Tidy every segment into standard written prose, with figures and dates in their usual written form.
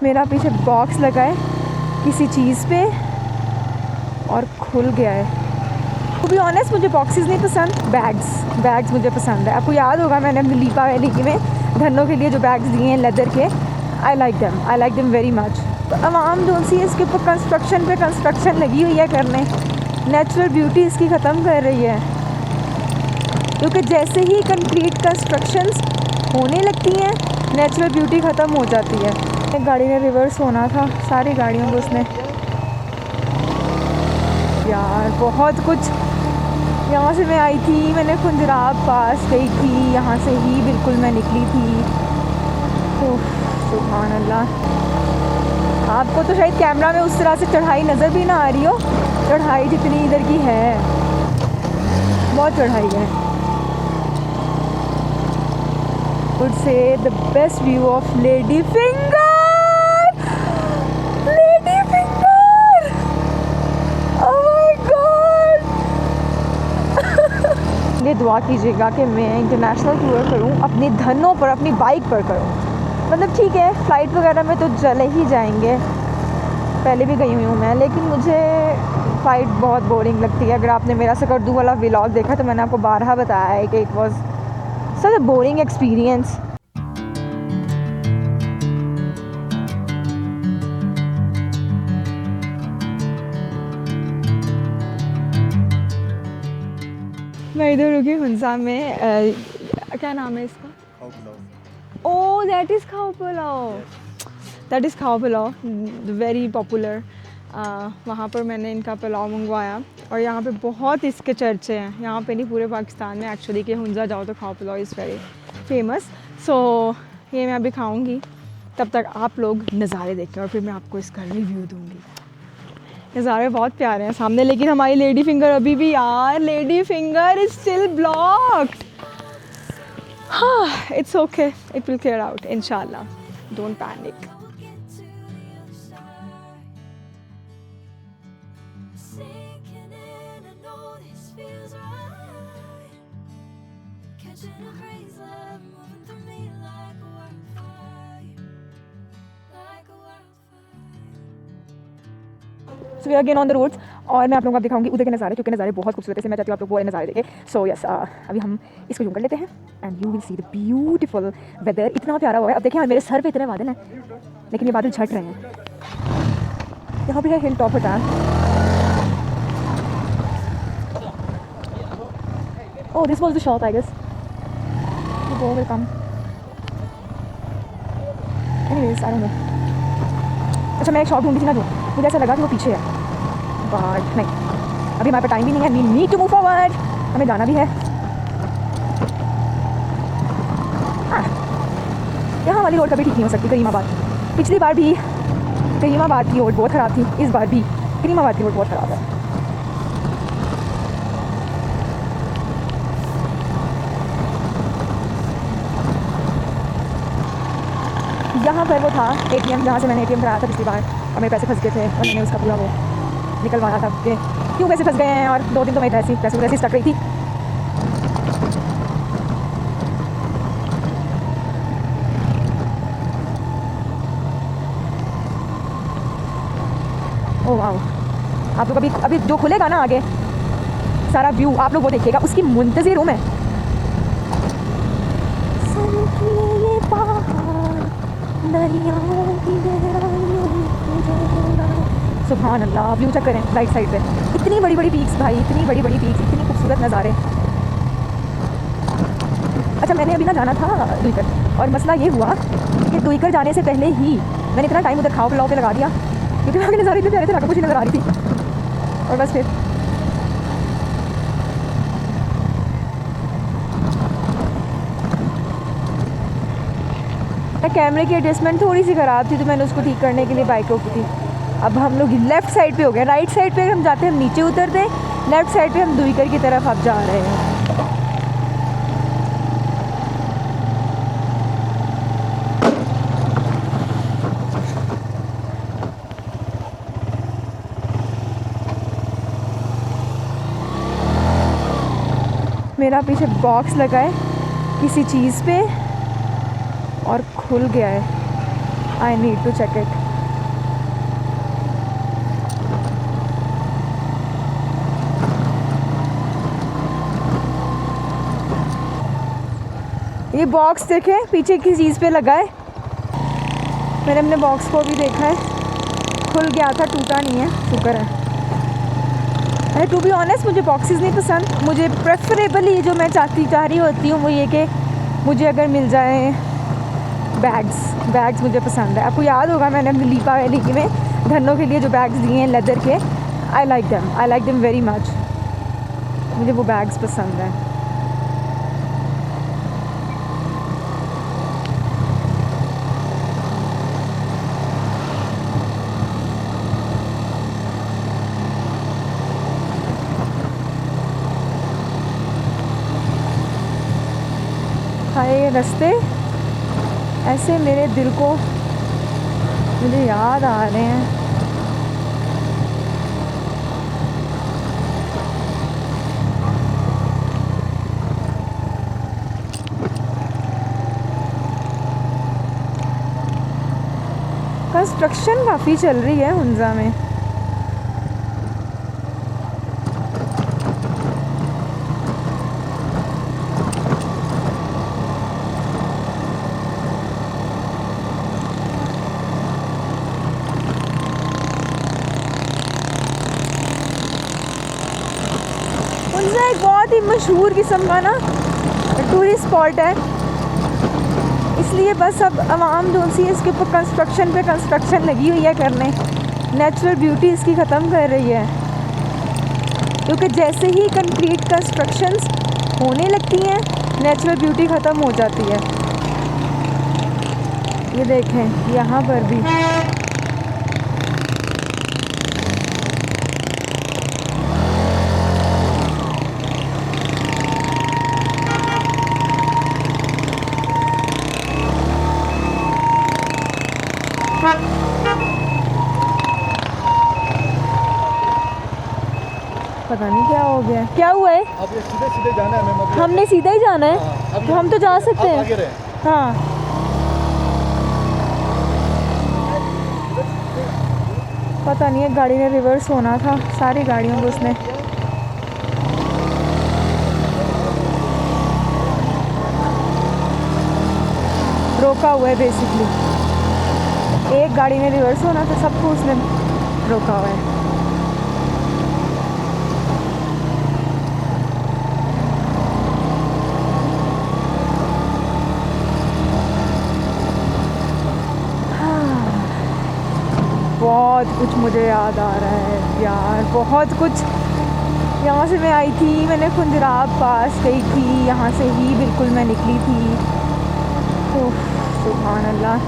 मेरा पीछे बॉक्स लगा है किसी चीज़ पे और खुल गया है। टू बी ऑनेस्ट मुझे बॉक्सेस नहीं पसंद, बैग्स मुझे पसंद है। आपको याद होगा मैंने अपनी लीपा वैली में धनों के लिए जो बैग्स दिए हैं लेदर के, I like them very much. तो आवाम जो सी इसके ऊपर कंस्ट्रक्शन लगी हुई है करने, नेचुरल ब्यूटी इसकी ख़त्म कर रही है, क्योंकि जैसे ही कंक्रीट कंस्ट्रक्शंस होने लगती हैं नेचुरल ब्यूटी ख़त्म हो जाती है। एक गाड़ी ने रिवर्स होना था, सारी गाड़ियों को उसने, यार बहुत कुछ। यहाँ से मैं आई थी, मैंने खुंजराब पास गई थी, यहाँ से ही बिल्कुल मैं निकली थी। सुभान अल्लाह। आपको तो शायद कैमरा में उस तरह से चढ़ाई नज़र भी ना आ रही हो, चढ़ाई जितनी इधर की है, बहुत चढ़ाई है। Would say the best view of lady finger. ये दुआ कीजिएगा कि मैं इंटरनेशनल टूर करूं अपनी धनों पर, अपनी बाइक पर करूं। मतलब ठीक है फ़्लाइट वगैरह में तो चले ही जाएंगे, पहले भी गई हुई हूँ मैं, लेकिन मुझे फ़्लाइट बहुत बोरिंग लगती है। अगर आपने मेरा सकर्दू वाला व्लॉग देखा तो मैंने आपको बारहा बताया है कि it was such a boring experience. मैं इधर रुकी हुंसा में, क्या नाम है इसका? ओह दैट इज़ खाओ पुलाव, दैट इज़ खाओ पुलाव, वेरी पॉपुलर। वहाँ पर मैंने इनका पुलाव मंगवाया और यहाँ पे बहुत इसके चर्चे हैं, यहाँ पे नहीं पूरे पाकिस्तान में एक्चुअली, कि हुंसा जाओ तो खाओ पुलाव इज़ वेरी फेमस। सो ये मैं अभी खाऊँगी, तब तक आप लोग नज़ारे देखें और फिर मैं आपको इसका रिव्यू दूँगी। नज़ारे बहुत प्यारे हैं सामने, लेकिन हमारी लेडी फिंगर अभी भी, यार lady finger is still blocked. हाँ it's okay, it will clear out इंशाल्लाह, don't panic. So we are again on the roads, और मैं आप लोगों को दिखाऊंगी उधर के नज़ारे, क्योंकि नज़ारे बहुत खूबसूरत है। मैं चाहती हूँ आप लोग वो नज़ारे देखें। सो यस, अभी हम इसको यूँ कर लेते हैं and you will see the beautiful weather. इतना प्यारा हुआ है। अब देखिए मेरे सर पे इतने बादल हैं, लेकिन ये बादल छट रहे हैं। यहाँ पे है hill top hotel. Oh this was the shop I guess, वो welcome. Anyways I don't know. अच्छा मैं एक शॉप ढूंढी थी ना, जो मुझे ऐसा लगा कि वो पीछे है, बट नहीं, अभी हमारे पास टाइम भी नहीं है, we need to move forward, हमें जाना भी है। यहाँ वाली रोड कभी ठीक नहीं हो सकती, करीमाबाद। पिछली बार भी करीमाबाद की रोड बहुत ख़राब थी, इस बार भी करीमाबाद की रोड बहुत ख़राब है। यहाँ पर वो था ATM, जहाँ से मैंने ATM कराया था पिछली बार, और मेरे पैसे फंस गए थे और मैंने उसका पूरा वो निकलवाया था कि क्यों पैसे फंस गए हैं, और 2 दिन तो मेरी पैसे स्टक रही थी। ओह वाह, आप लोग अभी जो खुलेगा ना आगे सारा व्यू आप लोग वो देखिएगा, उसकी मुंतज़िर हूँ मैं। सुभान अल्लाह, व्यू चेक करें राइट साइड पे, इतनी बड़ी बड़ी पीक्स भाई, इतनी बड़ी बड़ी पीक्स, इतनी खूबसूरत नज़ारे। अच्छा मैंने अभी ना जाना था दुईकर, और मसला ये हुआ कि दुईकर जाने से पहले ही मैंने इतना टाइम उधर खाओ पुलाव पे लगा दिया, क्योंकि वहाँ के नज़ारे इतने प्यारे थे, कुछ नज़र आ रही थी, और बस फिर कैमरे की एडजस्टमेंट थोड़ी सी ख़राब थी, तो मैंने उसको ठीक करने के लिए बाइक रोकी थी। अब हम लोग लेफ़्ट साइड पे हो गए, राइट साइड पे हम जाते हैं, हम नीचे उतरते, लेफ़्ट साइड पे हम दुईकर की तरफ अब जा रहे हैं। मेरा पीछे बॉक्स लगा है किसी चीज़ पे और खुल गया है। I need to check it. ये बॉक्स देखे पीछे किस चीज़ पे लगा है। मैंने अपने बॉक्स को भी देखा है, खुल गया था, टूटा नहीं है, शुक्र है। अरे टू बी ऑनेस्ट मुझे बॉक्सेस नहीं पसंद। मुझे प्रेफरेबली जो मैं चाह रही होती हूँ वो ये कि मुझे अगर मिल जाए बैग्स मुझे पसंद है। आपको याद होगा मैंने अपनी लीपा वैली में धनों के लिए जो बैग्स दिए हैं लेदर के, I like them very much. मुझे वो बैग्स पसंद है। हाय रास्ते ऐसे मेरे दिल को मुझे याद आ रहे हैं। कंस्ट्रक्शन काफ़ी चल रही है हुंजा में। हुंजा एक बहुत ही मशहूर किस्म का ना टूरिस्ट स्पॉट है, इसलिए बस अब आवाम जो सी इसके ऊपर कंस्ट्रक्शन लगी हुई है करने, नेचुरल ब्यूटी इसकी ख़त्म कर रही है। क्योंकि जैसे ही कंक्रीट कंस्ट्रक्शंस होने लगती हैं नेचुरल ब्यूटी ख़त्म हो जाती है। ये देखें यहाँ पर भी पता नहीं क्या हो गया, क्या हुआ है। अब ये सीधे सीधे जाना है मैम। हमने सीधा ही जाना है। हाँ, तो हम तो जा सकते हैं। हाँ पता नहीं है, गाड़ी ने रिवर्स होना था, सारी गाड़ियों को उसने रोका हुआ है। बेसिकली एक गाड़ी ने रिवर्स होना था, सबको उसने रोका हुआ है। बहुत कुछ मुझे याद आ रहा है यार, बहुत कुछ। यहाँ से मैं आई थी, मैंने खुंजराब पास गई थी, यहाँ से ही बिल्कुल मैं निकली थी। ओह सुभान अल्लाह।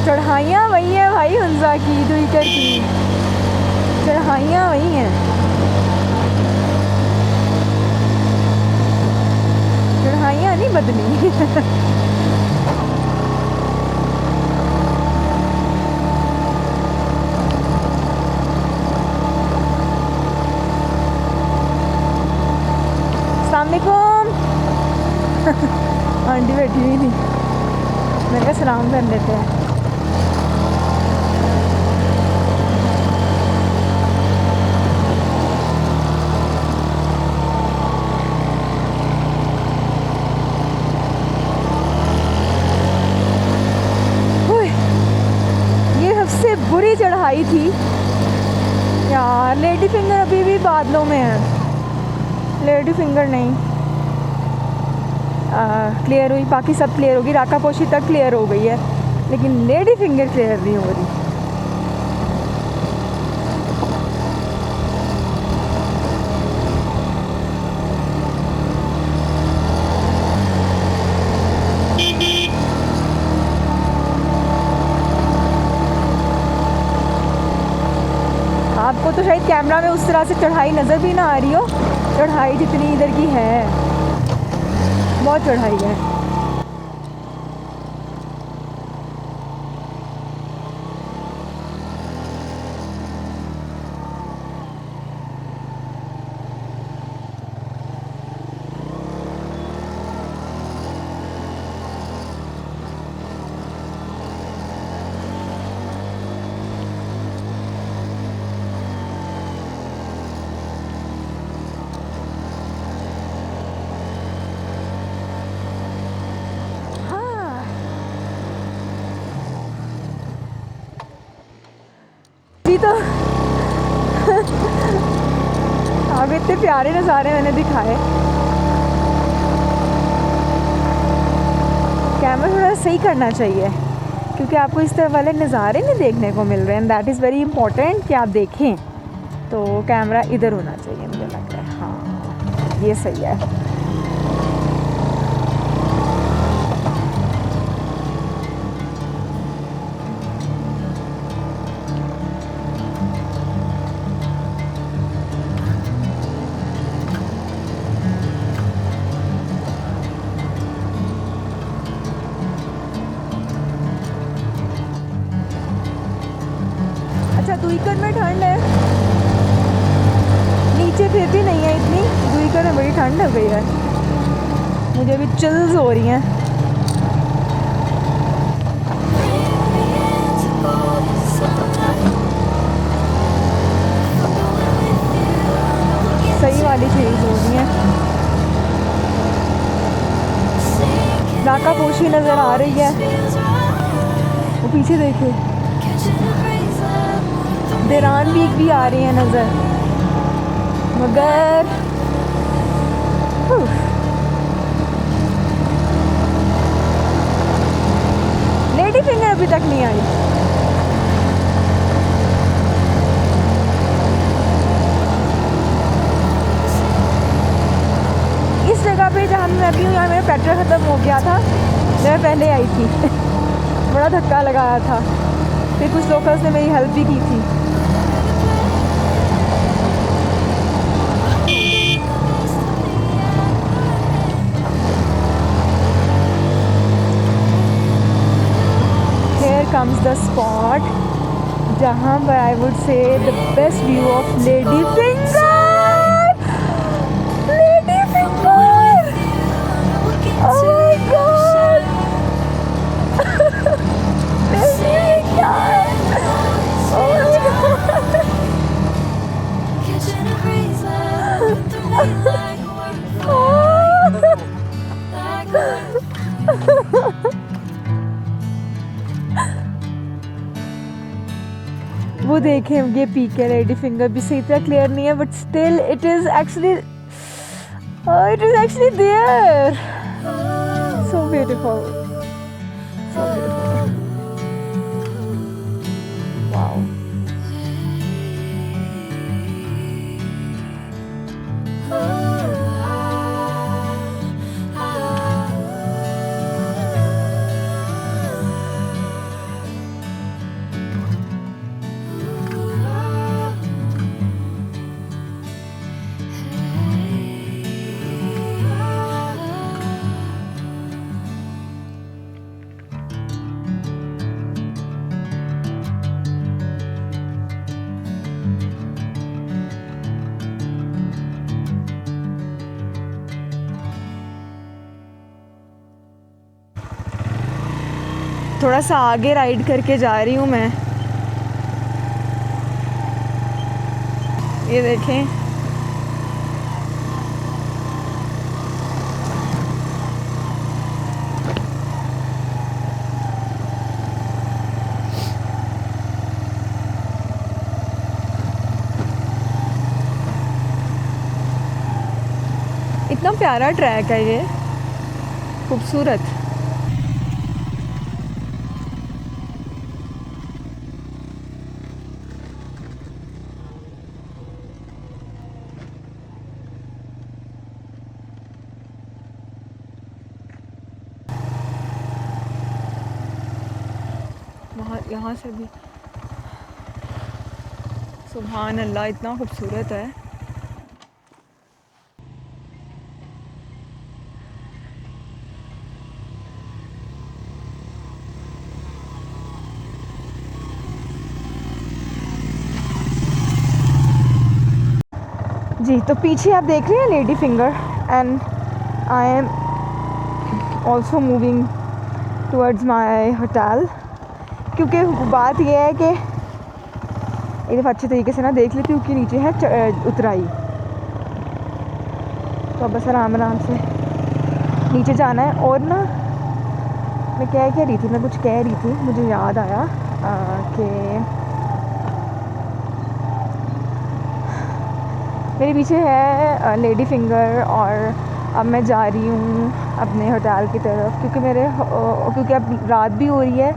चढ़ाइयाँ वही हैं भाई हुंजा की, दुईकर की चढ़ाइयाँ वही हैं, चढ़ाइयाँ नहीं बदली। आंटी बैठी हुई थी, मैंने कहा सलाम कर लेते हैं। ये सबसे बुरी चढ़ाई थी यार। लेडी फिंगर अभी भी बादलों में है, लेडी फिंगर नहीं क्लियर हुई, बाकी सब क्लियर होगी। राकापोशी तक क्लियर हो गई है, लेकिन लेडी फिंगर क्लियर नहीं हो रही। आपको तो शायद कैमरा में उस तरह से चढ़ाई नज़र भी ना आ रही हो, चढ़ाई जितनी इधर की है बहुत चढ़ाई है। अभी तो अभी इतने प्यारे नज़ारे मैंने दिखाए। कैमरा थोड़ा सही करना चाहिए क्योंकि आपको इस तरह वाले नज़ारे नहीं देखने को मिल रहे हैं। दैट इज़ वेरी इंपॉर्टेंट कि आप देखें, तो कैमरा इधर होना चाहिए मुझे लग रहा है। हाँ ये सही है। अच्छा दुईकर में ठंड है, नीचे फिर भी नहीं है इतनी। दुईकर में बड़ी ठंड हो गई है, मुझे अभी चिल्स हो रही हैं। सही वाली चीज़ हो रही है। नाका पोशी नज़र आ रही है, वो पीछे देखिए। देरान पीक भी आ रही है नज़र, मगर लेडी फिंगर अभी तक नहीं आई। इस जगह पे जहाँ मैं अभी हूँ, यहाँ मेरा पेट्रोल ख़त्म हो गया था जब मैं पहले आई थी। बड़ा धक्का लगाया था, फिर कुछ लोकल्स ने मेरी हेल्प भी की थी। Here comes the spot जहाँ पर I would say the best view of Lady Finger. Lady Finger! Oh my God! Lady Finger! Oh my God! वो देखें, ये पीक है लेडी फिंगर भी सही तरह क्लियर नहीं है, but still it is actually there. So beautiful, so beautiful, wow. थोड़ा सा आगे राइड करके जा रही हूँ मैं। ये देखें, इतना प्यारा ट्रैक है ये, खूबसूरत। यहाँ से भी सुभान अल्लाह, इतना खूबसूरत है। जी तो पीछे आप देख रहे हैं lady finger, and I am also moving towards my hotel. क्योंकि बात यह है कि एक दफ़ा अच्छे तरीके से ना देख लेती हूँ कि नीचे है उतराई, तो अब बस आराम से नीचे जाना है। और ना मैं कह रही थी, मैं कुछ कह रही थी, मुझे याद आया कि मेरे पीछे है लेडी फिंगर और अब मैं जा रही हूँ अपने होटल की तरफ क्योंकि अब रात भी हो रही है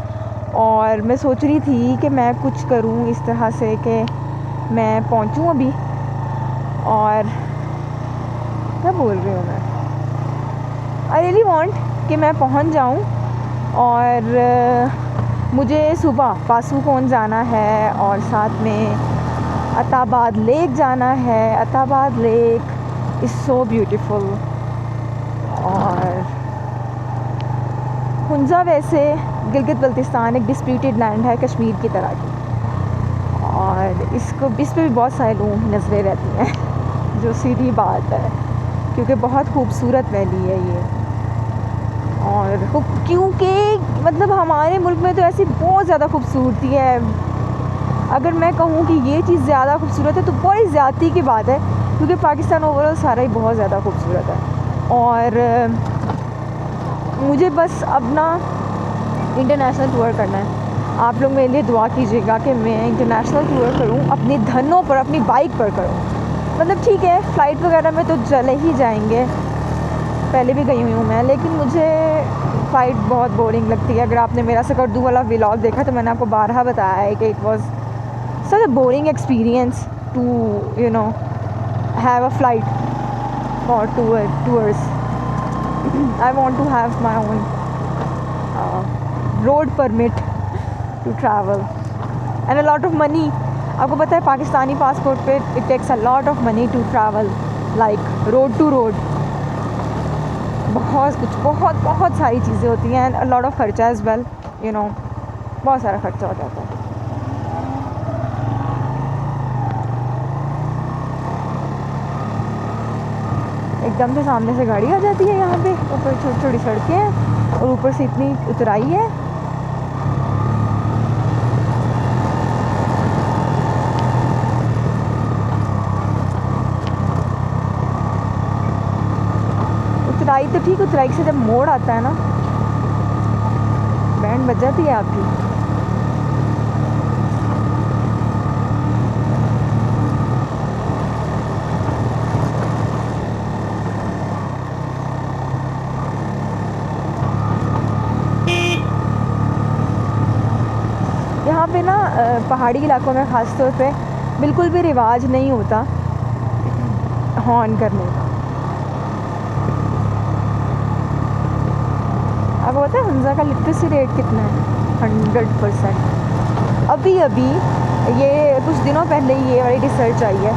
और मैं सोच रही थी कि मैं कुछ करूँ इस तरह से कि मैं पहुँचूँ अभी। और क्या बोल रही हूँ मैं, आई रियली वांट कि मैं पहुँच जाऊँ। और मुझे सुबह पासूकोन जाना है और साथ में अताबाद लेक जाना है। Attabad lake is so beautiful. और हुंजा वैसे गिलगित बल्तिस्तान एक डिस्प्यूटेड लैंड है कश्मीर की तरह की, और इस पर भी बहुत सारे लोगों की नज़रें रहती हैं जो सीधी बात है, क्योंकि बहुत खूबसूरत वैली है ये। और क्योंकि मतलब हमारे मुल्क में तो ऐसी बहुत ज़्यादा खूबसूरती है, अगर मैं कहूँ कि ये चीज़ ज़्यादा खूबसूरत है तो बड़ी ज़्यादती की बात है, क्योंकि पाकिस्तान ओवरऑल सारा ही बहुत ज़्यादा खूबसूरत है। और मुझे बस अब ना इंटरनेशनल टूर करना है। आप लोग मेरे लिए दुआ कीजिएगा कि मैं इंटरनेशनल टूर करूँ, अपने धनों पर, अपनी बाइक पर करूँ। मतलब ठीक है फ़्लाइट वगैरह में तो चले ही जाएंगे, पहले भी गई हुई हूँ मैं, लेकिन मुझे फ़्लाइट बहुत बोरिंग लगती है। अगर आपने मेरा सकर्दू वाला व्लॉग देखा तो मैंने आपको बारहा बताया है कि it was such a boring experience to you know have a flight for tours. I want to have my own road permit to travel and a lot of money. आपको पता है पाकिस्तानी पासपोर्ट पे it takes a lot of money to travel like road to road. बहुत कुछ बहुत सारी चीज़ें होती हैं एंड अ लॉट ऑफ खर्चा एज़ वेल, यू नो, बहुत सारा खर्चा हो जाता है। एकदम से सामने से गाड़ी आ जाती है यहाँ पे, ऊपर छोटी छोटी सड़कें हैं और ऊपर से इतनी उतराई है। उतराई तो ठीक, उतराई से जब मोड़ आता है ना बैंड बज जाती है आपकी। यहाँ पे ना पहाड़ी इलाकों में ख़ास तौर पे बिल्कुल भी रिवाज नहीं होता हॉर्न करने का। आपको पता है हुंजा का लिटरेसी रेट कितना है? 100%। अभी ये कुछ दिनों पहले ये वाली रिसर्च आई है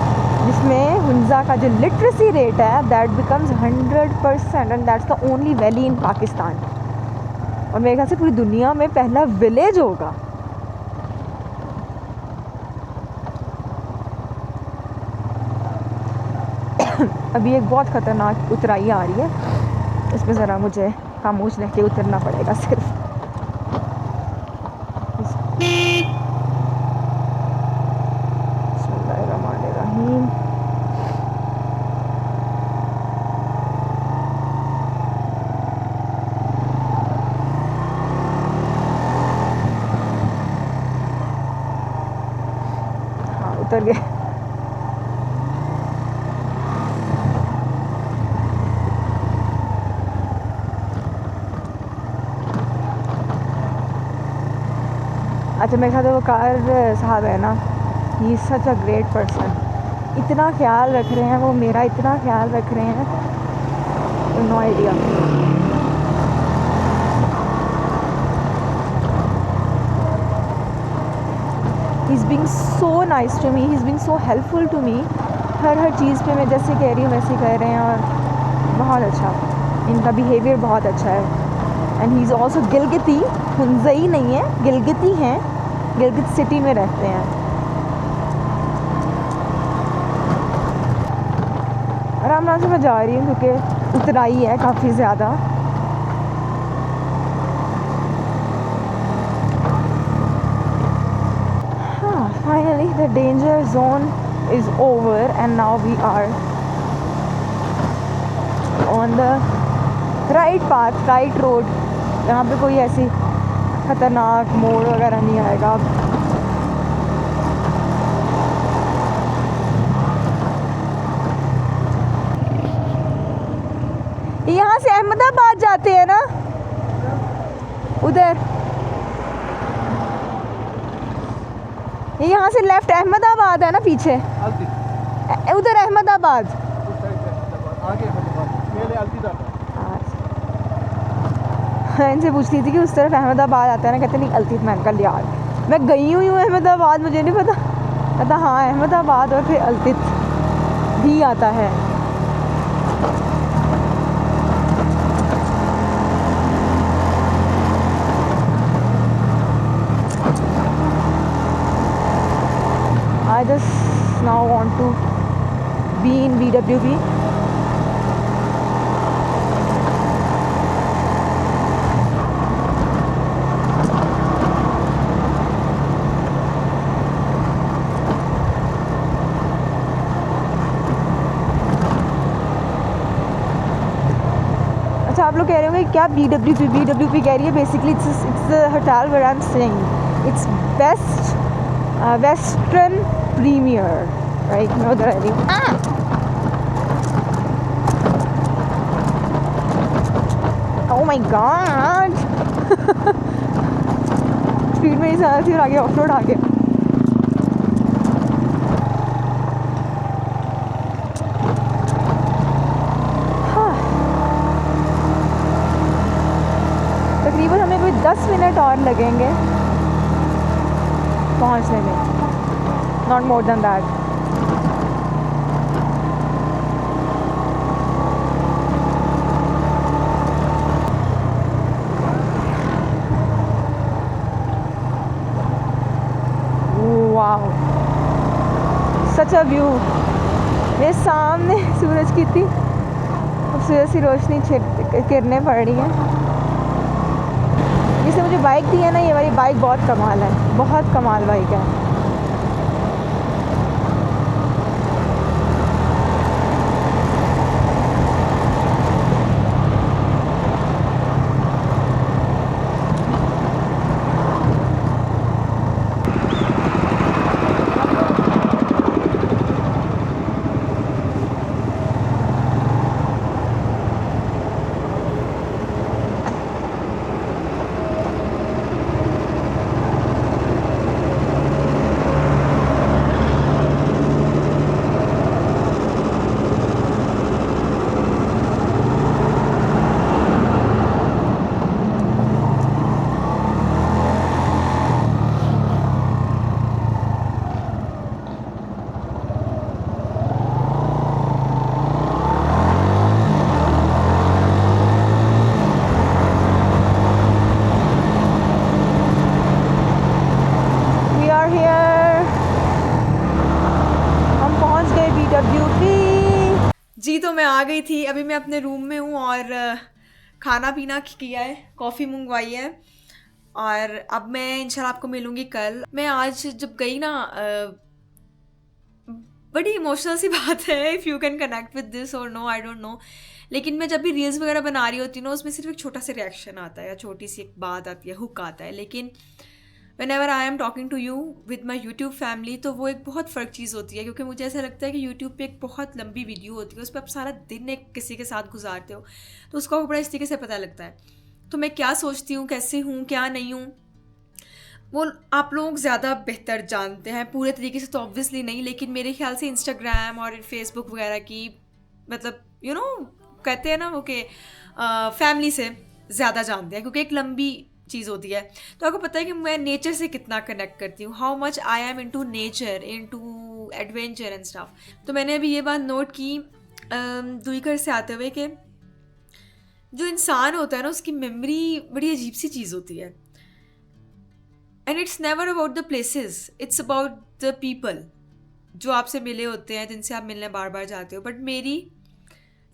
जिसमें हुंजा का जो लिटरेसी रेट है that becomes 100% and that's the only valley in Pakistan. और मेरे ख्याल से पूरी दुनिया में पहला विलेज होगा। अभी एक बहुत ख़तरनाक उतराई आ रही है, इसमें ज़रा मुझे खामोश रह के उतरना पड़ेगा सिर्फ। बिस्मिल्लाहिर्रहमानिर्रहीम। हाँ उतर गए। अच्छा मेरे साथ वो कार साहब है ना, he is such a great person. इतना ख्याल रख रहे हैं वो, मेरा इतना ख्याल रख रहे हैं, no idea. He is being so nice to me, he is being so helpful to me. हर चीज़ पे मैं जैसे कह रही हूँ वैसे कह रहे हैं, और बहुत अच्छा, इनका बिहेवियर बहुत अच्छा है। And he is also Gilgiti, Hunzai नहीं है, गिलगिती हैं, गिलगित सिटी में रहते हैं। आराम से मैं जा रही हूँ क्योंकि उतराई है काफ़ी ज़्यादा। हाँ finally the danger zone is over and now we are on the right path, right road. यहाँ पे कोई ऐसी ख़तरनाक मोड़ वगैरह नहीं आएगा। अहमदाबाद जाते हैं ना उधर, ये यहाँ से लेफ्ट अहमदाबाद है ना पीछे, उधर अहमदाबाद उस साइड से अहमदाबाद, आगे अहमदाबाद, पहले अलती जाता है। इनसे पूछ रही थी कि उस तरफ अहमदाबाद आता है ना, कहते नहीं अलती। मैं कल यार मैं गई हुई हूँ अहमदाबाद, मुझे नहीं पता। कहता हाँ अहमदाबाद और फिर अलतित भी आता है। I just now want to be in BWP. अच्छा आप लोग कह रहे होंगे क्या BWP कह रही है? Basically it's the hotel where I'm staying. It's best Western Premier, right? मैं उधर आ रही हूँ। Oh my God! स्पीड में ही सारा थी और आगे ऑफ रोड आ गया। तकरीबन हमें कोई 10 मिनट और लगेंगे पहुंचने में, not more than that. Wow such a view. मेरे सामने सूरज की इतनी खूबसूरत सी रोशनी किरणें पड़ रही हैं। जिसने मुझे बाइक दी है ना, ये वाली बाइक बहुत कमाल है, बहुत कमाल बाइक है। जी तो मैं आ गई थी, अभी मैं अपने रूम में हूँ और खाना पीना किया है, कॉफ़ी मंगवाई है और अब मैं इंशाल्लाह आपको मिलूँगी कल। मैं आज जब गई ना, बड़ी इमोशनल सी बात है, if you can connect with this और नो आई डोंट नो, लेकिन मैं जब भी रील्स वगैरह बना रही होती हूँ ना, उसमें सिर्फ एक छोटा सा रिएक्शन आता है या छोटी सी एक बात आती है, हुक आता है, लेकिन whenever I am talking to you with my YouTube family तो वो एक बहुत फ़र्क चीज़ होती है, क्योंकि मुझे ऐसा लगता है कि YouTube पे एक बहुत लंबी वीडियो होती है, उस पर आप सारा दिन एक किसी के साथ गुजारते हो, तो उसका बड़ा इस तरीके से पता लगता है। तो मैं क्या सोचती हूँ, कैसे हूँ, क्या नहीं हूँ, वो आप लोग ज़्यादा बेहतर जानते हैं, पूरे तरीके से तो ऑब्वियसली नहीं, लेकिन मेरे ख्याल से इंस्टाग्राम और फेसबुक वगैरह की मतलब यू नो कहते हैं ना वो कि फैमिली से ज़्यादा जानते हैं, क्योंकि एक लंबी चीज़ होती है। तो आपको पता है कि मैं नेचर से कितना कनेक्ट करती हूँ, how much I am into nature, into adventure and stuff. तो मैंने अभी ये बात नोट की दुईकर से आते हुए कि जो इंसान होता है ना, उसकी मेमोरी बड़ी अजीब सी चीज़ होती है, and it's never about the places, it's about the people जो आपसे मिले होते हैं, जिनसे आप मिलने बार बार जाते हो। बट मेरी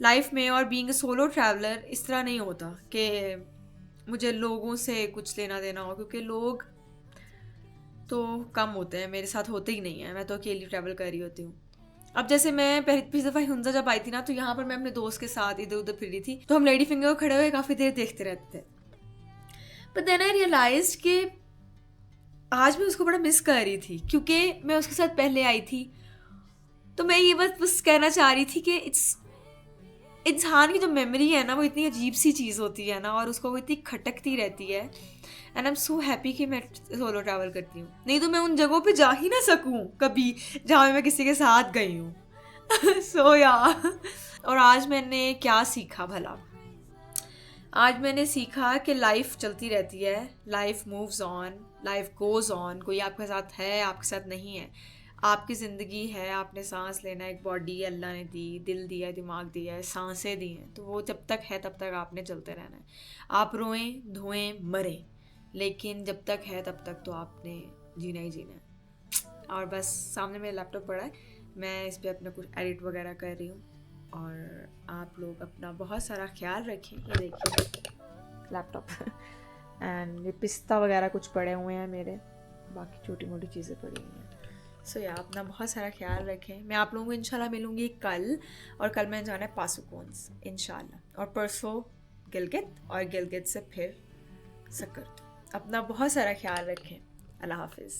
लाइफ में और बीइंग अ सोलो ट्रैवलर इस तरह नहीं होता कि मुझे लोगों से कुछ लेना देना हो, क्योंकि लोग तो कम होते हैं, मेरे साथ होते ही नहीं हैं, मैं तो अकेली ट्रैवल कर रही होती हूँ। अब जैसे मैं पिछली दफ़ा हुंजा जब आई थी ना, तो यहाँ पर मैं अपने दोस्त के साथ इधर उधर फिर रही थी, तो हम लेडी फिंगर को खड़े हुए काफ़ी देर देखते रहते थे। बट देन आई रियलाइज्ड कि आज मैं उसको बड़ा मिस कर रही थी, क्योंकि मैं उसके साथ पहले आई थी। तो मैं ये बस कहना चाह रही थी कि इट्स इंसान की जो मेमोरी है ना वो इतनी अजीब सी चीज़ होती है ना, और उसको वो इतनी खटकती रहती है। And I am so happy कि मैं सोलो ट्रैवल करती हूँ, नहीं तो मैं उन जगहों पे जा ही ना सकूँ कभी जहाँ मैं किसी के साथ गई हूँ। सो या और आज मैंने क्या सीखा भला? आज मैंने सीखा कि लाइफ चलती रहती है, life moves on, life goes on. कोई आपके साथ है, आपके साथ नहीं है, आपकी ज़िंदगी है, आपने सांस लेना, एक बॉडी अल्लाह ने दी, दिल दिया है, दिमाग दिया है, सांसें दी हैं, तो वो जब तक है तब तक आपने चलते रहना है। आप रोएं, धोएं, मरें, लेकिन जब तक है तब तक तो आपने जीना ही जीना है। और बस सामने मेरा लैपटॉप पड़ा है, मैं इस पर अपना कुछ एडिट वगैरह कर रही हूँ। और आप लोग अपना बहुत सारा ख्याल रखें। ये देखिए लैपटॉप एंड ये पिस्ता वगैरह कुछ पड़े हुए हैं मेरे, बाकी छोटी मोटी चीज़ें पड़ी हुई हैं। सो या अपना बहुत सारा ख्याल रखें। मैं आप लोगों को इंशाल्लाह मिलूँगी कल, और कल मैंने जाना है पासुकोन्स इंशाल्लाह, और परसों गिलगित, और गिलगित से फिर सकर्त। अपना बहुत सारा ख्याल रखें। अल्लाह हाफिज़।